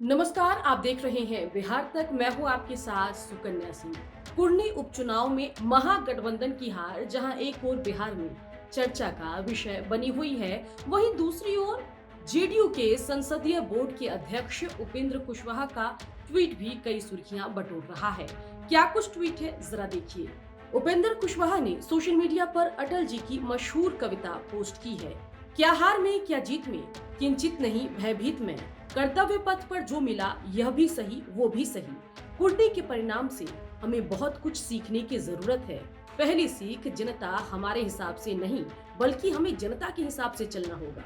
नमस्कार, आप देख रहे हैं बिहार तक। मैं हूं आपके साथ सुकन्या सिंह। कुर्नी उपचुनाव में महागठबंधन की हार जहां एक ओर बिहार में चर्चा का विषय बनी हुई है, वहीं दूसरी ओर जेडीयू के संसदीय बोर्ड के अध्यक्ष उपेंद्र कुशवाहा का ट्वीट भी कई सुर्खियां बटोर रहा है। क्या कुछ ट्वीट है, जरा देखिए। उपेंद्र कुशवाहा ने सोशल मीडिया पर अटल जी की मशहूर कविता पोस्ट की है। क्या हार में क्या जीत में, किंचित नहीं भयभीत में, कर्तव्य पथ पर जो मिला यह भी सही वो भी सही। कुर्नी के परिणाम से हमें बहुत कुछ सीखने की जरूरत है। पहली सीख, जनता हमारे हिसाब से नहीं बल्कि हमें जनता के हिसाब से चलना होगा।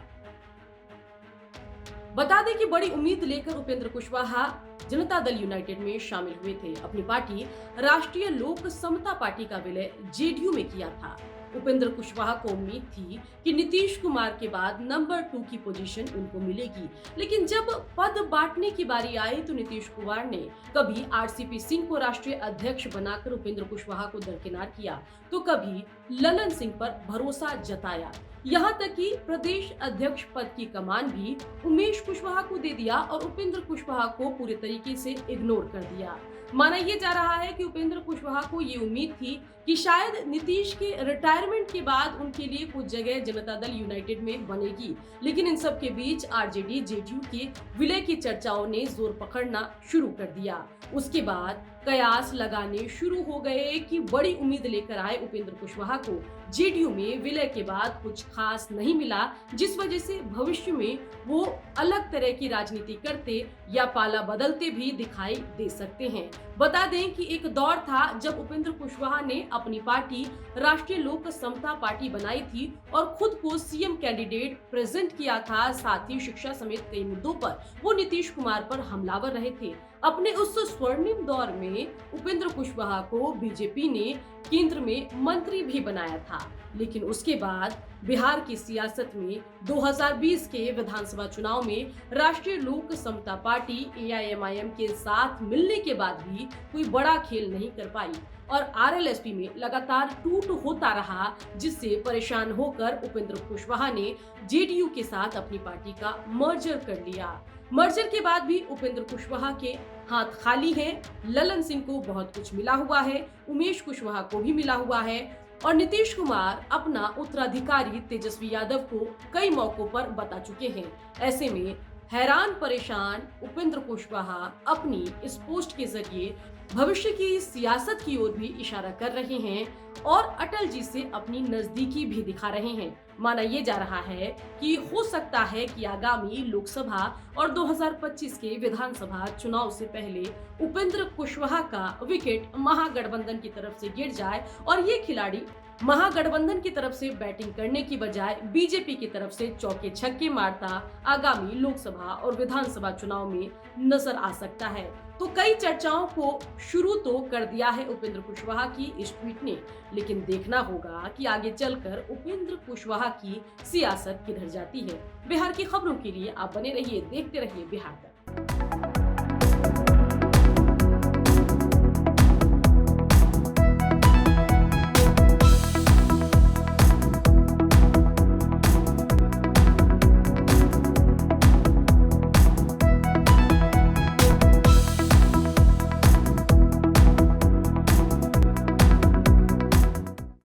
बता दें कि बड़ी उम्मीद लेकर उपेंद्र कुशवाहा जनता दल यूनाइटेड में शामिल हुए थे। अपनी पार्टी राष्ट्रीय लोक समता पार्टी का विलय जेडीयू में किया था। उपेंद्र कुशवाहा को उम्मीद थी कि नीतीश कुमार के बाद नंबर 2 की पोजीशन उनको मिलेगी, लेकिन जब पद बांटने की बारी आई तो नीतीश कुमार ने कभी आरसीपी सिंह को राष्ट्रीय अध्यक्ष बनाकर उपेंद्र कुशवाहा को दरकिनार किया, तो कभी ललन सिंह पर भरोसा जताया। यहाँ तक कि प्रदेश अध्यक्ष पद की कमान भी उमेश कुशवाहा को दे दिया और उपेंद्र कुशवाहा को पूरे तरीके से इग्नोर कर दिया। माना यह जा रहा है कि उपेंद्र कुशवाहा को ये उम्मीद थी कि शायद नीतीश के रिटायरमेंट के बाद उनके लिए कुछ जगह जनता दल यूनाइटेड में बनेगी, लेकिन इन सब के बीच आरजेडी जेडीयू के विलय की चर्चाओं ने जोर पकड़ना शुरू कर दिया। उसके बाद कयास लगाने शुरू हो गए कि बड़ी उम्मीद लेकर आए उपेंद्र कुशवाहा को जेडीयू में विलय के बाद कुछ खास नहीं मिला, जिस वजह से भविष्य में वो अलग तरह की राजनीति करते या पाला बदलते भी दिखाई दे सकते हैं। बता दें कि एक दौर था जब उपेंद्र कुशवाहा ने अपनी पार्टी राष्ट्रीय लोक समता पार्टी बनाई थी और खुद को सीएम कैंडिडेट प्रेजेंट किया था। साथ ही शिक्षा समेत कई मुद्दों पर वो नीतीश कुमार पर हमलावर रहे थे। अपने उस स्वर्णिम दौर में उपेंद्र कुशवाहा को बीजेपी ने केंद्र में मंत्री भी बनाया था, लेकिन उसके बाद बिहार की सियासत में 2020 के विधानसभा चुनाव में राष्ट्रीय लोक समता पार्टी एआईएमआईएम के साथ मिलने के बाद भी कोई बड़ा खेल नहीं कर पाई और आरएलएसपी में लगातार टूट होता रहा, जिससे परेशान होकर उपेंद्र कुशवाहा ने जेडीयू के साथ अपनी पार्टी का मर्जर कर लिया। मर्जर के बाद भी उपेंद्र कुशवाहा के हाथ खाली हैं। ललन सिंह को बहुत कुछ मिला हुआ है, उमेश कुशवाहा को भी मिला हुआ है और नीतीश कुमार अपना उत्तराधिकारी तेजस्वी यादव को कई मौकों पर बता चुके हैं। ऐसे में हैरान परेशान उपेंद्र कुशवाहा अपनी इस पोस्ट के जरिए भविष्य की सियासत की ओर भी इशारा कर रहे हैं और अटल जी से अपनी नजदीकी भी दिखा रहे हैं। माना यह जा रहा है कि हो सकता है कि आगामी लोकसभा और 2025 के विधानसभा चुनाव से पहले उपेंद्र कुशवाहा का विकेट महागठबंधन की तरफ से गिर जाए और ये खिलाड़ी महागठबंधन की तरफ से बैटिंग करने की बजाय बीजेपी की तरफ से चौके छक्के मारता आगामी लोकसभा और विधानसभा चुनाव में नजर आ सकता है। तो कई चर्चाओं को शुरू तो कर दिया है उपेंद्र कुशवाहा की इस ट्वीट ने, लेकिन देखना होगा कि आगे चलकर उपेंद्र कुशवाहा की सियासत किधर जाती है। बिहार की खबरों के लिए आप बने रहिए, देखते रहिए बिहार तक।